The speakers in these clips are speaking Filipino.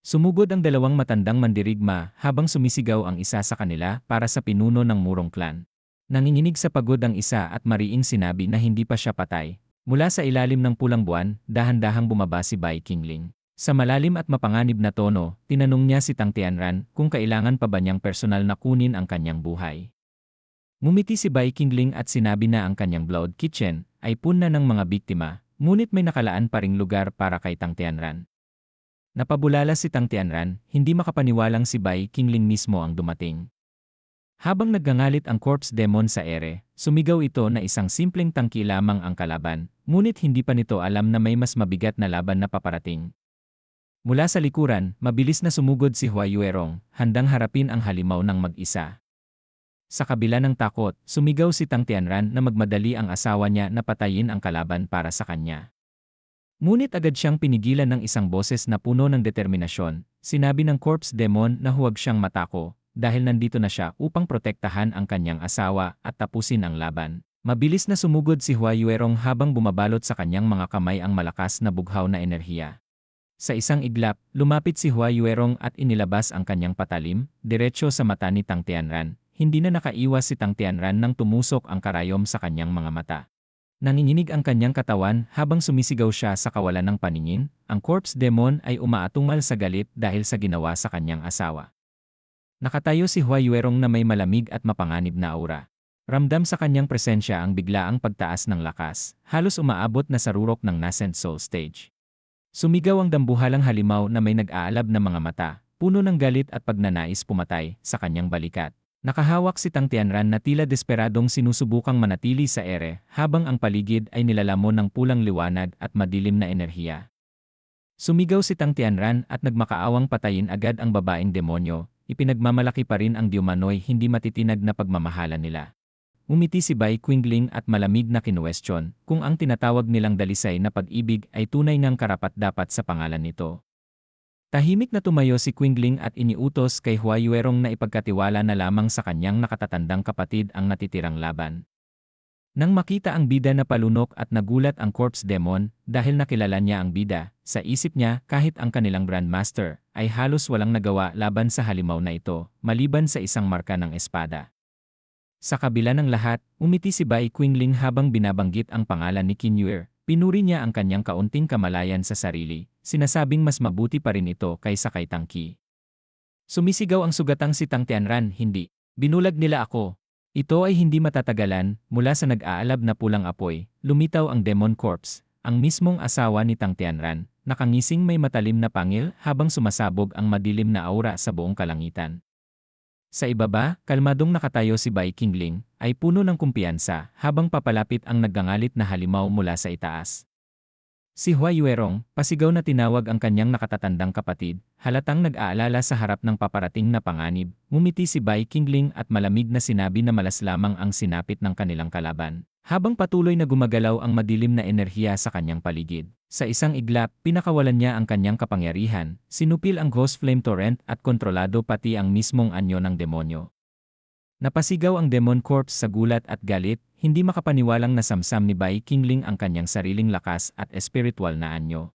Sumugod ang dalawang matandang mandirigma habang sumisigaw ang isa sa kanila para sa pinuno ng Murong Clan. Nanginginig sa pagod ang isa at mariing sinabi na hindi pa siya patay. Mula sa ilalim ng pulang buwan, dahan-dahang bumaba si Bai Qingling. Sa malalim at mapanganib na tono, tinanong niya si Tang Tianran kung kailangan pa ba niyang personal na kunin ang kanyang buhay. Ngumiti si Bai Qingling at sinabi na ang kanyang Blood Kitchen ay puno ng mga biktima, ngunit may nakalaan pa ring lugar para kay Tang Tianran. Napabulala si Tang Tianran, hindi makapaniwalang si Bai Qingling mismo ang dumating. Habang naggangalit ang corpse demon sa ere, sumigaw ito na isang simpleng tangki lamang ang kalaban, ngunit hindi pa nito alam na may mas mabigat na laban na paparating. Mula sa likuran, mabilis na sumugod si Hua Yuerong, handang harapin ang halimaw ng mag-isa. Sa kabila ng takot, sumigaw si Tang Tianran na magmadali ang asawa niya na patayin ang kalaban para sa kanya. Ngunit agad siyang pinigilan ng isang boses na puno ng determinasyon. Sinabi ng corpse demon na huwag siyang matako, dahil nandito na siya upang protektahan ang kanyang asawa at tapusin ang laban. Mabilis na sumugod si Hua Yuerong habang bumabalot sa kanyang mga kamay ang malakas na bughaw na enerhiya. Sa isang iglap, lumapit si Hua Yuerong at inilabas ang kanyang patalim, diretsyo sa mata ni Tang Tianran. Hindi na nakaiwas si Tang Tianran nang tumusok ang karayom sa kanyang mga mata. Nanginginig ang kanyang katawan habang sumisigaw siya sa kawalan ng paningin. Ang corpse demon ay umaatungal sa galit dahil sa ginawa sa kanyang asawa. Nakatayo si Hua Yuerong na may malamig at mapanganib na aura. Ramdam sa kanyang presensya ang biglaang pagtaas ng lakas, halos umaabot na sa rurok ng nascent soul stage. Sumigaw ang dambuhalang halimaw na may nag-aalab na mga mata, puno ng galit at pagnanais pumatay sa kanyang balikat. Nakahawak si Tang Tianran na tila desperadong sinusubukang manatili sa ere habang ang paligid ay nilalamon ng pulang liwanag at madilim na enerhiya. Sumigaw si Tang Tianran at nagmakaawang patayin agad ang babaeng demonyo, ipinagmamalaki pa rin ang Diumanoy hindi matitinag na pagmamahala nila. Umiti si Bai Qingling at malamig na kinuwestiyon kung ang tinatawag nilang dalisay na pag-ibig ay tunay ngang karapat-dapat sa pangalan nito. Tahimik na tumayo si Qingling at iniutos kay Hua Yuerong na ipagkatiwala na lamang sa kanyang nakatatandang kapatid ang natitirang laban. Nang makita ang bida na palunok at nagulat ang corpse demon dahil nakilala niya ang bida, sa isip niya kahit ang kanilang grandmaster ay halos walang nagawa laban sa halimaw na ito, maliban sa isang marka ng espada. Sa kabila ng lahat, umiti si Bai Qingling habang binabanggit ang pangalan ni Qin Yuer. Pinuri niya ang kanyang kaunting kamalayan sa sarili, sinasabing mas mabuti pa rin ito kaysa kay Tang Qi. Sumisigaw ang sugatang si Tang Tianran, hindi. Binulag nila ako. Ito ay hindi matatagalan. Mula sa nag-aalab na pulang apoy, lumitaw ang demon corpse, ang mismong asawa ni Tang Tianran, nakangising may matalim na pangil habang sumasabog ang madilim na aura sa buong kalangitan. Sa ibaba, kalmadong nakatayo si Bai Qingling, ay puno ng kumpiyansa habang papalapit ang naggangalit na halimaw mula sa itaas. Si Hua Yuerong, pasigaw na tinawag ang kanyang nakatatandang kapatid, halatang nag-aalala sa harap ng paparating na panganib, ngumiti si Bai Qingling at malamig na sinabi na malas lamang ang sinapit ng kanilang kalaban. Habang patuloy na gumagalaw ang madilim na enerhiya sa kanyang paligid. Sa isang iglap, pinakawalan niya ang kanyang kapangyarihan, sinupil ang Ghost Flame Torrent at kontrolado pati ang mismong anyo ng demonyo. Napasigaw ang Demon Corpse sa gulat at galit, hindi makapaniwalang nasamsam ni Bai Qingling ang kanyang sariling lakas at espiritual na anyo.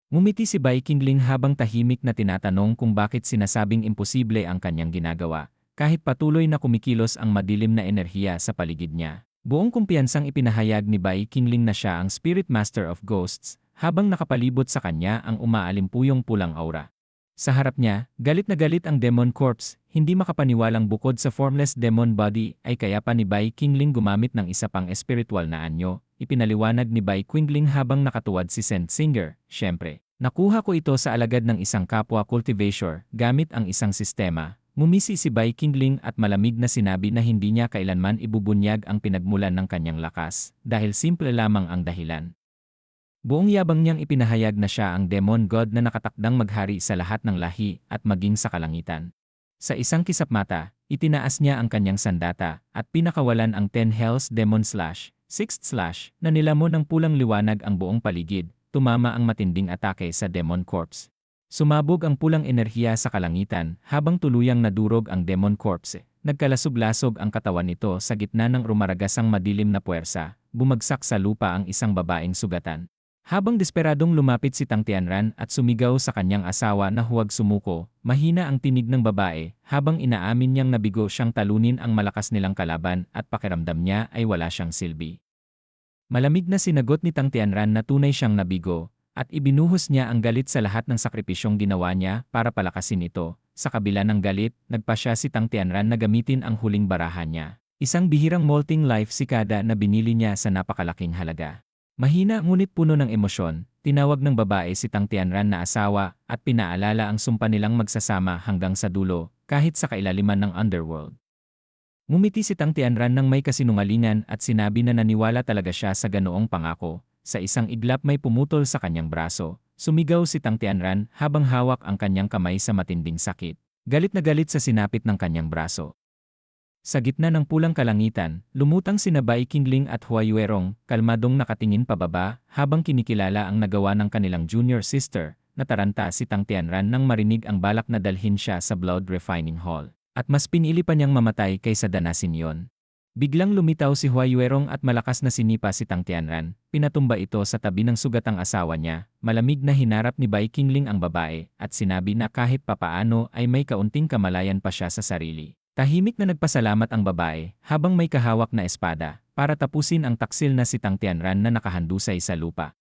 Ngumiti si Bai Qingling habang tahimik na tinatanong kung bakit sinasabing imposible ang kanyang ginagawa, kahit patuloy na kumikilos ang madilim na enerhiya sa paligid niya. Buong kumpiyansang ipinahayag ni Bai Qingling na siya ang Spirit Master of Ghosts, habang nakapalibot sa kanya ang umaalimpuyong pulang aura. Sa harap niya, galit na galit ang Demon Corpse, hindi makapaniwalang bukod sa formless demon body ay kaya pa ni Bai Qingling gumamit ng isa pang espiritual na anyo, ipinaliwanag ni Bai Qingling habang nakatuwad si Saint Singer. Siyempre, nakuha ko ito sa alagad ng isang kapwa cultivator gamit ang isang sistema. Ngumisi si Bai Qingling at malamig na sinabi na hindi niya kailanman ibubunyag ang pinagmulan ng kanyang lakas, dahil simple lamang ang dahilan. Buong yabang niyang ipinahayag na siya ang demon god na nakatakdang maghari sa lahat ng lahi at maging sa kalangitan. Sa isang kisap mata, itinaas niya ang kanyang sandata at pinakawalan ang 10 Hells Demon Slash, 6th Slash, na nilamon ng pulang liwanag ang buong paligid, tumama ang matinding atake sa Demon Corpse. Sumabog ang pulang enerhiya sa kalangitan habang tuluyang nadurog ang Demon Corpse. Nagkalasog-lasog ang katawan nito sa gitna ng rumaragasang madilim na puwersa, bumagsak sa lupa ang isang babaeng sugatan. Habang desperadong lumapit si Tang Tianran at sumigaw sa kanyang asawa na huwag sumuko, mahina ang tinig ng babae habang inaamin niyang nabigo siyang talunin ang malakas nilang kalaban at pakiramdam niya ay wala siyang silbi. Malamig na sinagot ni Tang Tianran na tunay siyang nabigo at ibinuhos niya ang galit sa lahat ng sakripisyong ginawa niya para palakasin ito. Sa kabila ng galit, nagpasya si Tang Tianran na gamitin ang huling barahan niya. Isang bihirang molting life sikada na binili niya sa napakalaking halaga. Mahina ngunit puno ng emosyon, tinawag ng babae si Tang Tianran na asawa at pinaalala ang sumpa nilang magsasama hanggang sa dulo, kahit sa kailaliman ng underworld. Ngumiti si Tang Tianran ng may kasinungalingan at sinabi na naniwala talaga siya sa ganoong pangako. Sa isang iglap may pumutol sa kanyang braso. Sumigaw si Tang Tianran habang hawak ang kanyang kamay sa matinding sakit. Galit na galit sa sinapit ng kanyang braso. Sa gitna ng pulang kalangitan, lumutang sina Bai Qingling at Hua Yuerong, kalmadong nakatingin pababa habang kinikilala ang nagawa ng kanilang junior sister. Nataranta si Tang Tianran nang marinig ang balak na dalhin siya sa Blood Refining Hall. At mas pinili pa niyang mamatay kaysa danasin yon. Biglang lumitaw si Hua Yuerong at malakas na sinipa si Tang Tianran. Pinatumba ito sa tabi ng sugatang asawa niya. Malamig na hinarap ni Bai Qingling ang babae at sinabi na kahit papaano ay may kaunting kamalayan pa siya sa sarili. Tahimik na nagpasalamat ang babae habang may kahawak na espada para tapusin ang taksil na si Tang Tianran na nakahandusay sa lupa.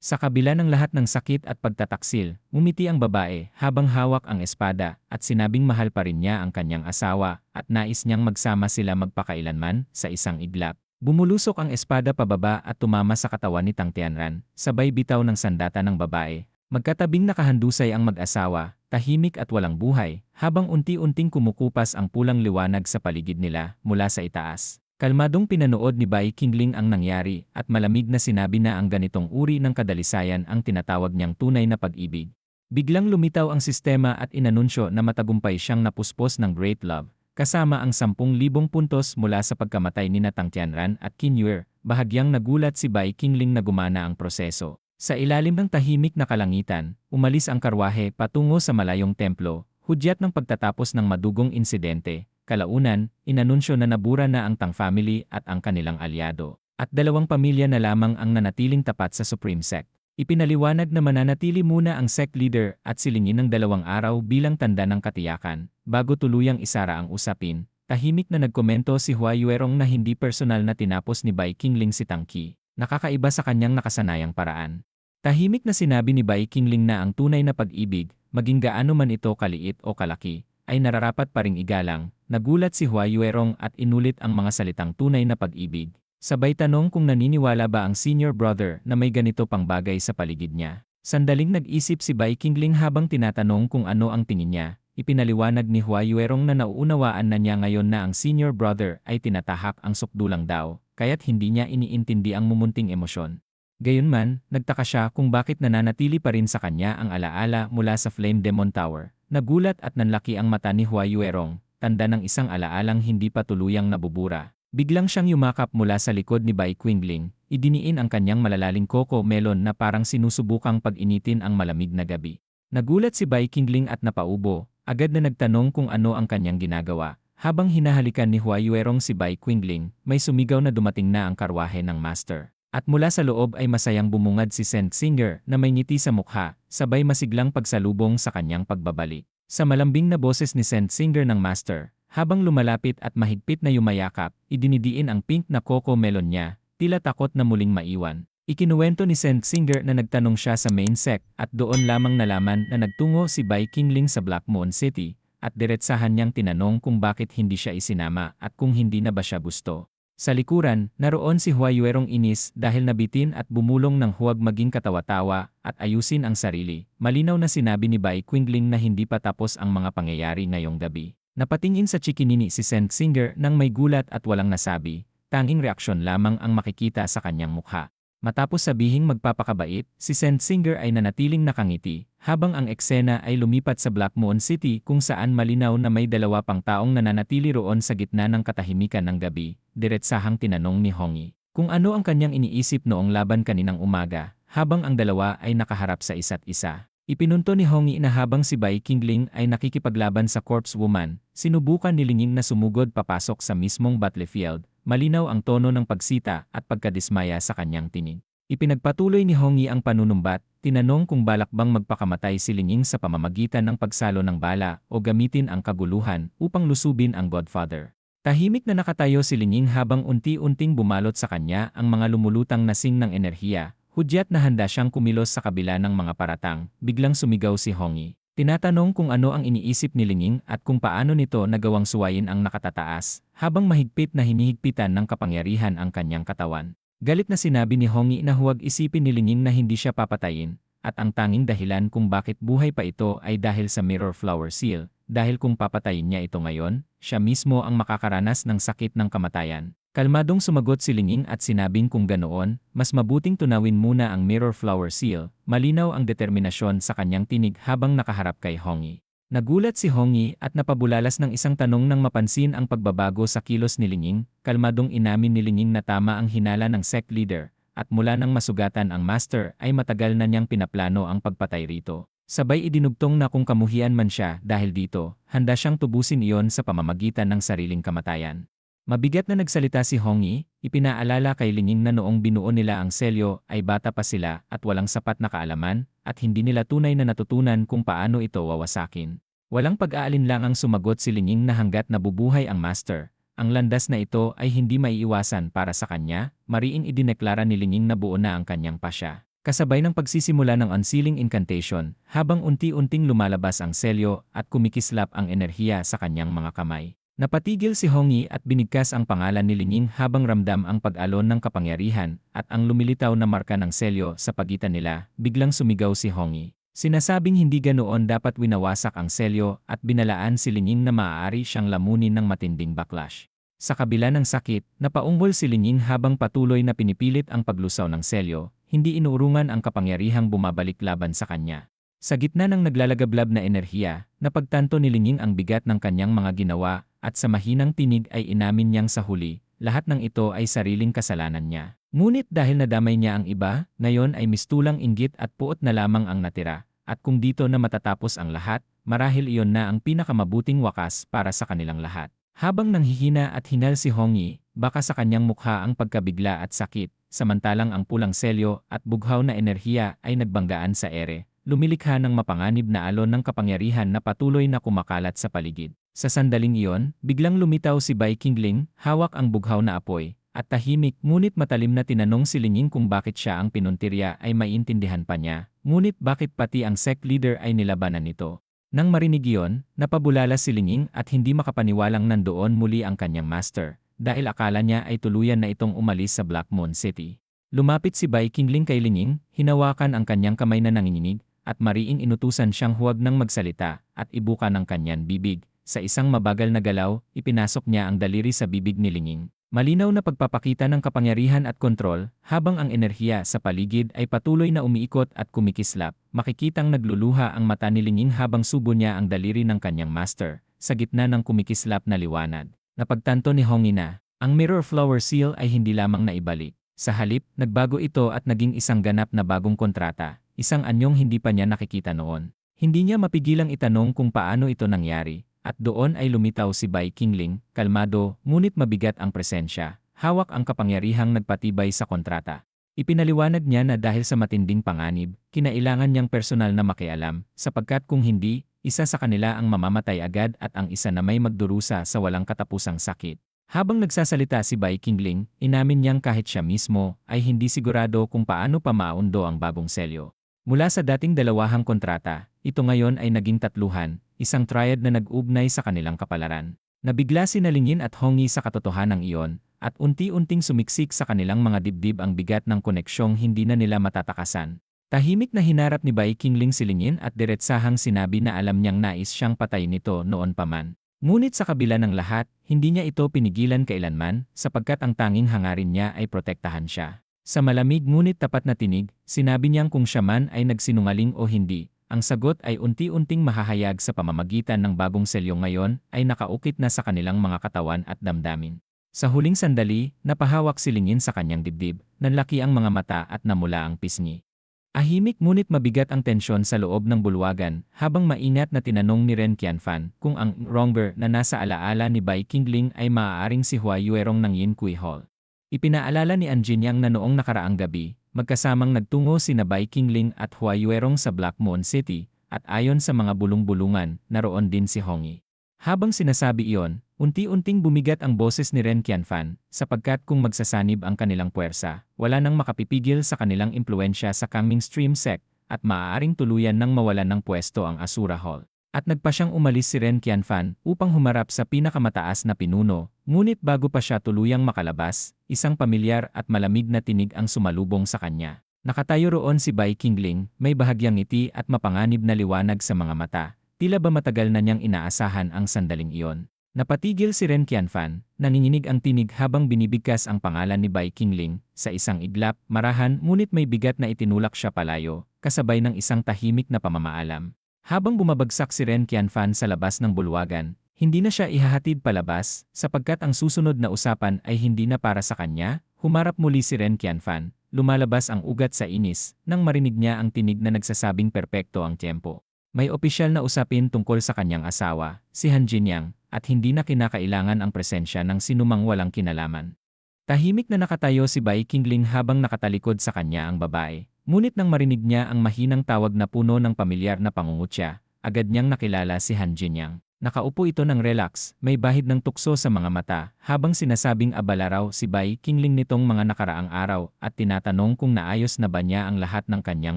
Sa kabila ng lahat ng sakit at pagtataksil, umiti ang babae habang hawak ang espada at sinabing mahal pa rin niya ang kanyang asawa at nais niyang magsama sila magpakailanman sa isang iglap. Bumulusok ang espada pababa at tumama sa katawan ni Tang Tianran, sabay bitaw ng sandata ng babae. Magkatabing nakahandusay ang mag-asawa, tahimik at walang buhay, habang unti-unting kumukupas ang pulang liwanag sa paligid nila mula sa itaas. Kalmadong pinanood ni Bai Qingling ang nangyari at malamig na sinabi na ang ganitong uri ng kadalisayan ang tinatawag niyang tunay na pag-ibig. Biglang lumitaw ang sistema at inanunsyo na matagumpay siyang napuspos ng Great Love, kasama ang 10,000 puntos mula sa pagkamatay ni Tang Tianran at Qin Yuer. Bahagyang nagulat si Bai Qingling na gumana ang proseso. Sa ilalim ng tahimik na kalangitan, umalis ang karwahe patungo sa malayong templo, hudyat ng pagtatapos ng madugong insidente. Kalaunan, inanunsyo na nabura na ang Tang family at ang kanilang alyado, at 2 pamilya na lamang ang nanatiling tapat sa Supreme Sect. Ipinaliwanag na mananatili muna ang sect leader at silingin ng 2 araw bilang tanda ng katiyakan, bago tuluyang isara ang usapin. Tahimik na nagkomento si Hua Yuerong na hindi personal na tinapos ni Bai Qingling si Tang Qi. Nakakaiba sa kanyang nakasanayang paraan. Tahimik na sinabi ni Bai Qingling na ang tunay na pag-ibig, maging gaano man ito kaliit o kalaki, ay nararapat pa ring igalang. Nagulat si Hua Yuerong at inulit ang mga salitang tunay na pag-ibig. Sabay tanong kung naniniwala ba ang senior brother na may ganito pang bagay sa paligid niya. Sandaling nag-isip si Bai Qingling habang tinatanong kung ano ang tingin niya. Ipinaliwanag ni Hua Yuerong na nauunawaan na niya ngayon na ang senior brother ay tinatahak ang sukdulang daw, kaya't hindi niya iniintindi ang mumunting emosyon. Gayunman, nagtaka siya kung bakit nananatili pa rin sa kanya ang alaala mula sa Flame Demon Tower. Nagulat at nanlaki ang mata ni Hua Yuerong, tanda ng isang alaalang hindi pa tuluyang nabubura. Biglang siyang yumakap mula sa likod ni Bai Qingling, idiniin ang kanyang malalaling coco melon na parang sinusubukang pag-initin ang malamig na gabi. Nagulat si Bai Qingling at napaubo, agad na nagtanong kung ano ang kanyang ginagawa. Habang hinahalikan ni Hua Yuerong si Bai Qingling, may sumigaw na dumating na ang karwahe ng master. At mula sa loob ay masayang bumungad si Saint Singer na may ngiti sa mukha, sabay masiglang pagsalubong sa kanyang pagbabalik. Sa malambing na boses ni Saint Singer ng master, habang lumalapit at mahigpit na yumayakap, idinidiin ang pink na coco melon niya, tila takot na muling maiwan. Ikinuwento ni Saint Singer na nagtanong siya sa main sect at doon lamang nalaman na nagtungo si Bai Qingling sa Black Moon City at diretsahan niyang tinanong kung bakit hindi siya isinama at kung hindi na ba siya gusto. Sa likuran, naroon si Hua Yuerong inis dahil nabitin at bumulong ng huwag maging katawa-tawa at ayusin ang sarili. Malinaw na sinabi ni Bai Qingling na hindi pa tapos ang mga pangyayari ngayong gabi. Napatingin sa chikinini si Saint Singer nang may gulat at walang nasabi, tanging reaksyon lamang ang makikita sa kanyang mukha. Matapos sabihing magpapakabait, si Saint Singer ay nanatiling nakangiti, habang ang eksena ay lumipat sa Black Moon City kung saan malinaw na may 2 pang taong nananatili roon sa gitna ng katahimikan ng gabi. Diretsahang tinanong ni Hongi kung ano ang kanyang iniisip noong laban kaninang umaga, habang ang 2 ay nakaharap sa isa't isa. Ipinunto ni Hongi na habang si Bai Qingling ay nakikipaglaban sa corpse woman, sinubukan ni Linging na sumugod papasok sa mismong battlefield. Malinaw ang tono ng pagsita at pagkadismaya sa kanyang tinig. Ipinagpatuloy ni Hongyi ang panunumbat, tinanong kung balak bang magpakamatay si Linging sa pamamagitan ng pagsalo ng bala o gamitin ang kaguluhan upang lusubin ang Godfather. Tahimik na nakatayo si Linging habang unti-unting bumalot sa kanya ang mga lumulutang na sing ng enerhiya, hudyat na handa siyang kumilos sa kabila ng mga paratang. Biglang sumigaw si Hongyi. Tinatanong kung ano ang iniisip ni Linging at kung paano nito nagawang suwayin ang nakatataas, habang mahigpit na hinihigpitan ng kapangyarihan ang kanyang katawan. Galit na sinabi ni Hongyi na huwag isipin ni Linging na hindi siya papatayin, at ang tanging dahilan kung bakit buhay pa ito ay dahil sa Mirror Flower Seal, dahil kung papatayin niya ito ngayon, siya mismo ang makakaranas ng sakit ng kamatayan. Kalmadong sumagot si Linging at sinabing kung ganoon, mas mabuting tunawin muna ang Mirror Flower Seal. Malinaw ang determinasyon sa kanyang tinig habang nakaharap kay Hongyi. Nagulat si Hongyi at napabulalas ng isang tanong nang mapansin ang pagbabago sa kilos ni Linging. Kalmadong inamin ni Linging na tama ang hinala ng sect leader, at mula nang masugatan ang master ay matagal na niyang pinaplano ang pagpatay rito. Sabay idinugtong na kung kamuhian man siya dahil dito, handa siyang tubusin iyon sa pamamagitan ng sariling kamatayan. Mabigat na nagsalita si Hongyi, ipinaalala kay Linging na noong binuo nila ang selyo ay bata pa sila at walang sapat na kaalaman, at hindi nila tunay na natutunan kung paano ito wawasakin. Walang pag-aalinlangang sumagot si Linging na hanggat nabubuhay ang master, ang landas na ito ay hindi maiiwasan para sa kanya. Mariing idineklara ni Linging na buo na ang kanyang pasya. Kasabay ng pagsisimula ng unsealing incantation, habang unti-unting lumalabas ang selyo at kumikislap ang enerhiya sa kanyang mga kamay. Napatigil si Hongyi at binigkas ang pangalan ni Linging habang ramdam ang pag-alon ng kapangyarihan at ang lumilitaw na marka ng selyo sa pagitan nila. Biglang sumigaw si Hongyi. Sinasabing hindi ganoon dapat winawasak ang selyo at binalaan si Linging na maaari siyang lamunin ng matinding backlash. Sa kabila ng sakit, napaunggol si Linging habang patuloy na pinipilit ang paglusaw ng selyo, hindi inuurungan ang kapangyarihang bumabalik laban sa kanya. Sa gitna ng naglalagablab na enerhiya, napagtanto ni Linging ang bigat ng kanyang mga ginawa, at sa mahinang tinig ay inamin niyang sa huli, lahat ng ito ay sariling kasalanan niya. Ngunit dahil nadamay niya ang iba, ngayon ay mistulang inggit at puot na lamang ang natira, at kung dito na matatapos ang lahat, marahil iyon na ang pinakamabuting wakas para sa kanilang lahat. Habang nanghihina at hinal si Hongyi, baka sa kanyang mukha ang pagkabigla at sakit, samantalang ang pulang selyo at bughaw na enerhiya ay nagbanggaan sa ere, lumilikha ng mapanganib na alon ng kapangyarihan na patuloy na kumakalat sa paligid. Sa sandaling iyon, biglang lumitaw si Bai Qingling, hawak ang bughaw na apoy, at tahimik ngunit matalim na tinanong si Linging kung bakit siya ang pinuntirya ay maiintindihan pa niya, ngunit bakit pati ang sect leader ay nilabanan nito. Nang marinig iyon, napabulala si Linging at hindi makapaniwalang nandoon muli ang kanyang master, dahil akala niya ay tuluyan na itong umalis sa Black Moon City. Lumapit si Bai Qingling kay Linging, hinawakan ang kanyang kamay na nanginginig, at mariing inutusan siyang huwag nang magsalita at ibuka ng kanyang bibig. Sa isang mabagal na galaw, ipinasok niya ang daliri sa bibig ni Linging. Malinaw na pagpapakita ng kapangyarihan at kontrol, habang ang enerhiya sa paligid ay patuloy na umiikot at kumikislap. Makikitang nagluluha ang mata ni Linging habang subo niya ang daliri ng kanyang master, sa gitna ng kumikislap na liwanag. Napagtanto ni Hongyi na, ang Mirror Flower Seal ay hindi lamang naibalik. Sa halip, nagbago ito at naging isang ganap na bagong kontrata, isang anyong hindi pa niya nakikita noon. Hindi niya mapigilang itanong kung paano ito nangyari. At doon ay lumitaw si Bai Qingling, kalmado, ngunit mabigat ang presensya, hawak ang kapangyarihang nagpatibay sa kontrata. Ipinaliwanag niya na dahil sa matinding panganib, kinailangan niyang personal na makialam, sapagkat kung hindi, isa sa kanila ang mamamatay agad at ang isa na may magdurusa sa walang katapusang sakit. Habang nagsasalita si Bai Qingling, inamin niyang kahit siya mismo ay hindi sigurado kung paano pa maundo ang bagong selyo. Mula sa dating dalawahang kontrata, ito ngayon ay naging tatluhan, isang triad na nag-ugnay sa kanilang kapalaran. Nabigla si Linging at Hongyi sa katotohanan iyon, at unti-unting sumiksik sa kanilang mga dibdib ang bigat ng koneksyong hindi na nila matatakasan. Tahimik na hinarap ni Bai Qingling si Linging at diretsahang sinabi na alam niyang nais siyang patayin nito noon pa man. Ngunit sa kabila ng lahat, hindi niya ito pinigilan kailanman, sapagkat ang tanging hangarin niya ay protektahan siya. Sa malamig ngunit tapat na tinig, sinabi niyang kung siya man ay nagsinungaling o hindi, ang sagot ay unti-unting mahahayag sa pamamagitan ng bagong selyo ngayon ay nakaukit na sa kanilang mga katawan at damdamin. Sa huling sandali, napahawak si Linging sa kanyang dibdib, nanlaki ang mga mata at namula ang pisngi. Ahimik ngunit mabigat ang tensyon sa loob ng bulwagan habang maingat na tinanong ni Ren Qianfan kung ang wrongber na nasa alaala ni Bai Qingling ay maaaring si Hua Yuerong ng Yin Kui Hall. Ipinaalala ni An Jinyang na noong nakaraang gabi, magkasamang nagtungo sina Bai Qingling at Hua Yuerong sa Black Moon City, at ayon sa mga bulong-bulungan, naroon din si Hongyi. Habang sinasabi iyon, unti-unting bumigat ang boses ni Ren Qianfan, sapagkat kung magsasanib ang kanilang puwersa, wala nang makapipigil sa kanilang impluensya sa coming stream sect, at maaaring tuluyan nang mawalan ng pwesto ang Asura Hall. At nagpa siyang umalis si Ren Qianfan upang humarap sa pinakamataas na pinuno, ngunit bago pa siya tuluyang makalabas, isang pamilyar at malamig na tinig ang sumalubong sa kanya. Nakatayo roon si Bai Qingling, may bahagyang ngiti at mapanganib na liwanag sa mga mata. Tila ba matagal na niyang inaasahan ang sandaling iyon. Napatigil si Ren Qianfan, nanginginig ang tinig habang binibigkas ang pangalan ni Bai Qingling, sa isang iglap, marahan ngunit may bigat na itinulak siya palayo, kasabay ng isang tahimik na pamamaalam. Habang bumabagsak si Ren Qianfan sa labas ng bulwagan, hindi na siya ihahatid palabas, sapagkat ang susunod na usapan ay hindi na para sa kanya. Humarap muli si Ren Qianfan, lumalabas ang ugat sa inis, nang marinig niya ang tinig na nagsasabing perpekto ang tiyempo. May opisyal na usapin tungkol sa kanyang asawa, si Han Jinyang, at hindi na kinakailangan ang presensya ng sinumang walang kinalaman. Tahimik na nakatayo si Bai Qingling habang nakatalikod sa kanya ang babae, ngunit nang marinig niya ang mahinang tawag na puno ng pamilyar na pangungutya, agad niyang nakilala si Han Jinyang. Nakaupo ito ng relax, may bahid ng tukso sa mga mata, habang sinasabing abala raw si Bai Qingling nitong mga nakaraang araw at tinatanong kung naayos na ba niya ang lahat ng kanyang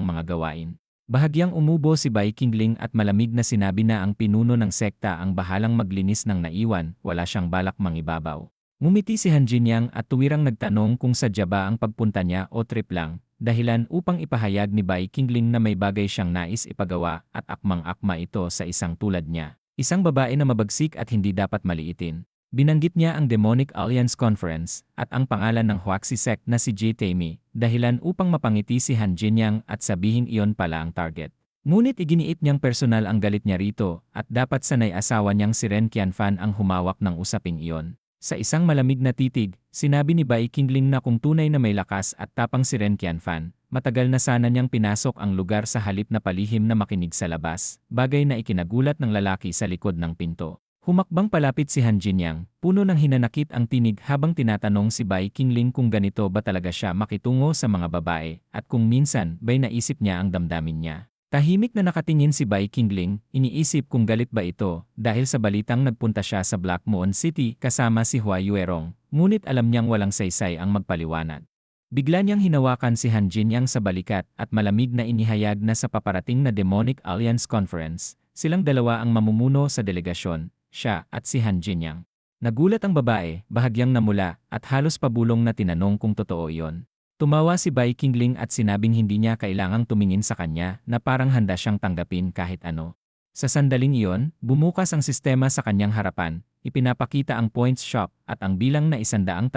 mga gawain. Bahagyang umubo si Bai Qingling at malamig na sinabi na ang pinuno ng sekta ang bahalang maglinis ng naiwan, wala siyang balak mangibabaw. Ngumiti si Han Jinyang at tuwirang nagtanong kung sadya ba ang pagpunta niya o trip lang, dahilan upang ipahayag ni Bai Qingling na may bagay siyang nais ipagawa at akmang-akma ito sa isang tulad niya. Isang babae na mabagsik at hindi dapat maliitin. Binanggit niya ang Demonic Alliance Conference at ang pangalan ng Huaxi sect na si Ji Taimi, dahilan upang mapangiti si Han Jinyang at sabihing iyon pala ang target. Ngunit iginiit niyang personal ang galit niya rito at dapat sanay asawa niyang si Ren Qianfan ang humawak ng usaping iyon. Sa isang malamig na titig, sinabi ni Bai Qingling na kung tunay na may lakas at tapang si Ren Qianfan, matagal na sana niyang pinasok ang lugar sa halip na palihim na makinig sa labas, bagay na ikinagulat ng lalaki sa likod ng pinto. Humakbang palapit si Han Jinyang, puno ng hinanakit ang tinig habang tinatanong si Bai Qingling kung ganito ba talaga siya makitungo sa mga babae at kung minsan ba'y naisip niya ang damdamin niya. Tahimik na nakatingin si Bai Qingling, iniisip kung galit ba ito dahil sa balitang nagpunta siya sa Black Moon City kasama si Hua Yuerong, ngunit alam niyang walang saysay ang magpaliwanag. Bigla niyang hinawakan si Han Jinyang sa balikat at malamig na inihayag na sa paparating na Demonic Alliance Conference, silang dalawa ang mamumuno sa delegasyon, siya at si Han Jinyang. Nagulat ang babae, bahagyang namula, at halos pabulong na tinanong kung totoo iyon. Tumawa si Bai Qingling at sinabing hindi niya kailangang tumingin sa kanya na parang handa siyang tanggapin kahit ano. Sa sandaling iyon, bumukas ang sistema sa kanyang harapan, ipinapakita ang points shop at ang bilang na 130,000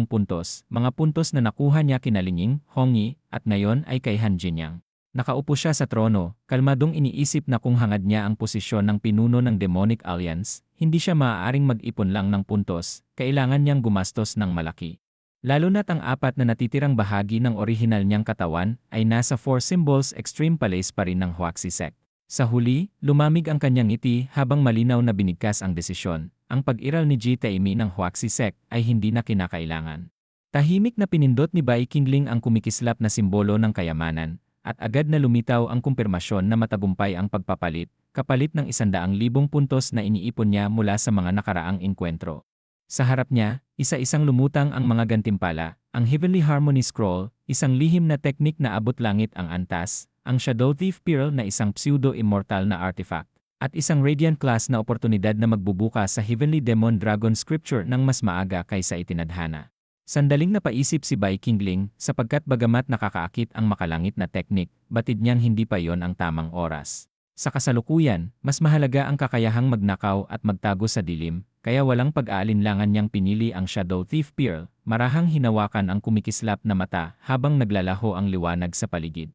puntos, mga puntos na nakuha niya kina Linging, Hongyi, at ngayon ay kay Han Jinyang. Nakaupo siya sa trono, kalmadong iniisip na kung hangad niya ang posisyon ng pinuno ng Demonic Alliance, hindi siya maaaring mag-ipon lang ng puntos, kailangan niyang gumastos ng malaki. Lalo na't ang apat na natitirang bahagi ng orihinal niyang katawan ay nasa Four Symbols Extreme Palace pa rin ng Huaxi sect. Sa huli, lumamig ang kanyang ngiti habang malinaw na binigkas ang desisyon. Ang pag-iral ni Ji Taimi ng Huaxi sect ay hindi na kinakailangan. Tahimik na pinindot ni Bai Qingling ang kumikislap na simbolo ng kayamanan, at agad na lumitaw ang kumpirmasyon na matagumpay ang pagpapalit, kapalit ng 100,000 puntos na iniipon niya mula sa mga nakaraang enkwentro. Sa harap niya, isa-isang lumutang ang mga gantimpala, ang Heavenly Harmony Scroll, isang lihim na teknik na abot langit ang antas, ang Shadow Thief Pearl na isang pseudo-immortal na artifact, at isang Radiant Class na oportunidad na magbubuka sa Heavenly Demon Dragon Scripture ng mas maaga kaysa itinadhana. Sandaling napaisip si Bai Qingling, sapagkat bagamat nakakaakit ang makalangit na teknik, batid niyang hindi pa yon ang tamang oras. Sa kasalukuyan, mas mahalaga ang kakayahang magnakaw at magtago sa dilim, kaya walang pag-aalinlangan niyang pinili ang Shadow Thief Pearl, marahang hinawakan ang kumikislap na mata habang naglalaho ang liwanag sa paligid.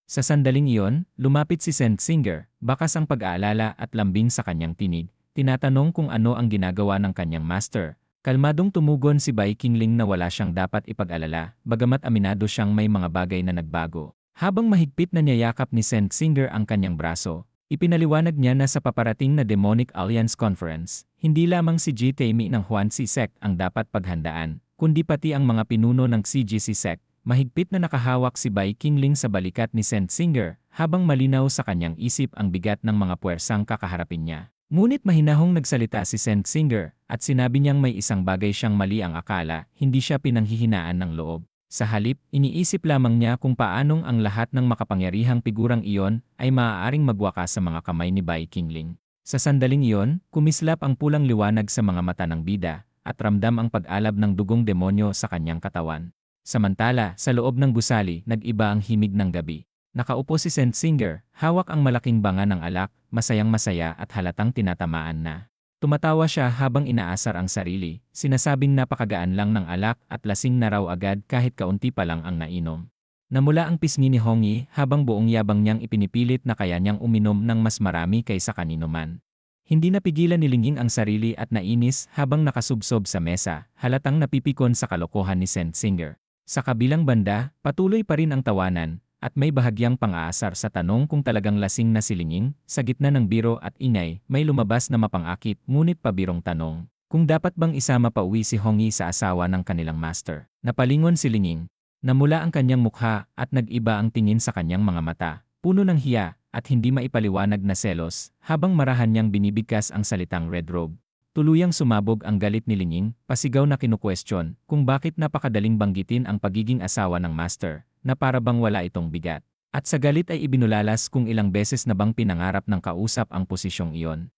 Sa sandaling iyon, lumapit si Saint Singer, bakas ang pag-aalala at lambing sa kanyang tinig, tinatanong kung ano ang ginagawa ng kanyang master. Kalmadong tumugon si Bai Qingling na wala siyang dapat ipag-alala, bagamat aminado siyang may mga bagay na nagbago. Habang mahigpit na niyayakap ni Saint Singer ang kanyang braso, ipinaliwanag niya na sa paparating na Demonic Alliance Conference, hindi lamang si Ji Taimi ng Huaxi sect ang dapat paghandaan, kundi pati ang mga pinuno ng CGC sect, Mahigpit na nakahawak si Bai Qingling sa balikat ni Saint Singer, habang malinaw sa kanyang isip ang bigat ng mga puwersang kakaharapin niya. Ngunit mahinahong nagsalita si Saint Singer, at sinabi niyang may isang bagay siyang mali ang akala, hindi siya pinanghihinaan ng loob. Sa halip, iniisip lamang niya kung paanong ang lahat ng makapangyarihang figurang iyon ay maaaring magwakas sa mga kamay ni Bai Qingling. Sa sandaling iyon, kumislap ang pulang liwanag sa mga mata ng bida, at ramdam ang pag-alab ng dugong demonyo sa kanyang katawan. Samantala, sa loob ng gusali, nag-iba ang himig ng gabi. Nakaupo si Saint Singer, hawak ang malaking banga ng alak, masayang-masaya at halatang tinatamaan na. Tumatawa siya habang inaasar ang sarili, sinasabing napakagaan lang ng alak at lasing na raw agad kahit kaunti pa lang ang nainom. Namula ang pisngi ni Hongi habang buong yabang niyang ipinipilit na kaya niyang uminom ng mas marami kaysa kanino man. Hindi napigilan ni Lingying ang sarili at nainis habang nakasubsob sa mesa, halatang napipikon sa kalokohan ni Saint Singer. Sa kabilang banda, patuloy pa rin ang tawanan, at may bahagyang pang-aasar sa tanong kung talagang lasing na si Lingying. Sa gitna ng biro at ingay, may lumabas na mapangakit ngunit pabirong tanong, kung dapat bang isama pa uwi si Hongi sa asawa ng kanilang master. Napalingon si Lingying. Namula ang kanyang mukha at nag-iba ang tingin sa kanyang mga mata, puno ng hiya at hindi maipaliwanag na selos, habang marahan niyang binibigkas ang salitang red robe. Tuluyang sumabog ang galit ni Lingying, pasigaw na kinukwestiyon kung bakit napakadaling banggitin ang pagiging asawa ng master, na para bang wala itong bigat. At sa galit ay ibinulalas kung ilang beses na bang pinangarap ng kausap ang posisyong iyon.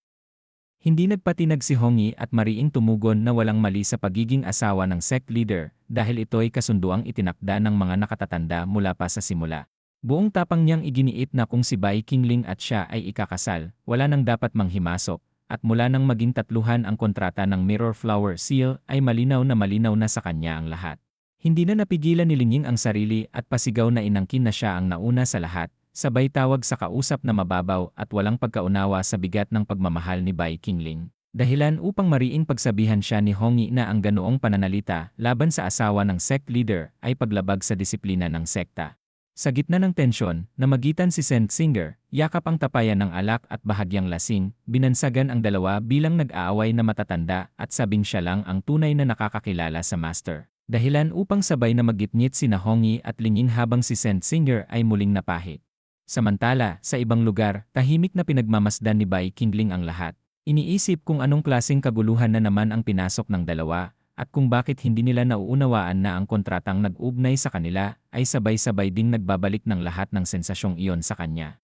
Hindi nagpatinag si Hongi at mariing tumugon na walang mali sa pagiging asawa ng sect leader dahil ito'y kasunduang itinakda ng mga nakatatanda mula pa sa simula. Buong tapang niyang iginiit na kung si Bai Qingling at siya ay ikakasal, wala nang dapat manghimasok. At mula nang maging tatluhan ang kontrata ng Mirror Flower Seal ay malinaw na sa kanya ang lahat. Hindi na napigilan ni Lingying ang sarili at pasigaw na inangkin na siya ang nauna sa lahat, sabay tawag sa kausap na mababaw at walang pagkaunawa sa bigat ng pagmamahal ni Bai Qingling. Dahilan upang mariing pagsabihan siya ni Hongi na ang ganoong pananalita laban sa asawa ng sect leader ay paglabag sa disiplina ng sekta. Sa gitna ng tensyon, namagitan si Saint Singer, yakap ang tapayan ng alak at bahagyang lasing, binansagan ang dalawa bilang nag-aaway na matatanda at sabing siya lang ang tunay na nakakakilala sa master. Dahilan upang sabay na magitngit sina Hongi at Lingying habang si Saint Singer ay muling napahit. Samantala, sa ibang lugar, tahimik na pinagmamasdan ni Bai Qingling ang lahat. Iniisip kung anong klaseng kaguluhan na naman ang pinasok ng dalawa, at kung bakit hindi nila nauunawaan na ang kontratang nag-ugnay sa kanila ay sabay-sabay ding nagbabalik ng lahat ng sensasyong iyon sa kanya.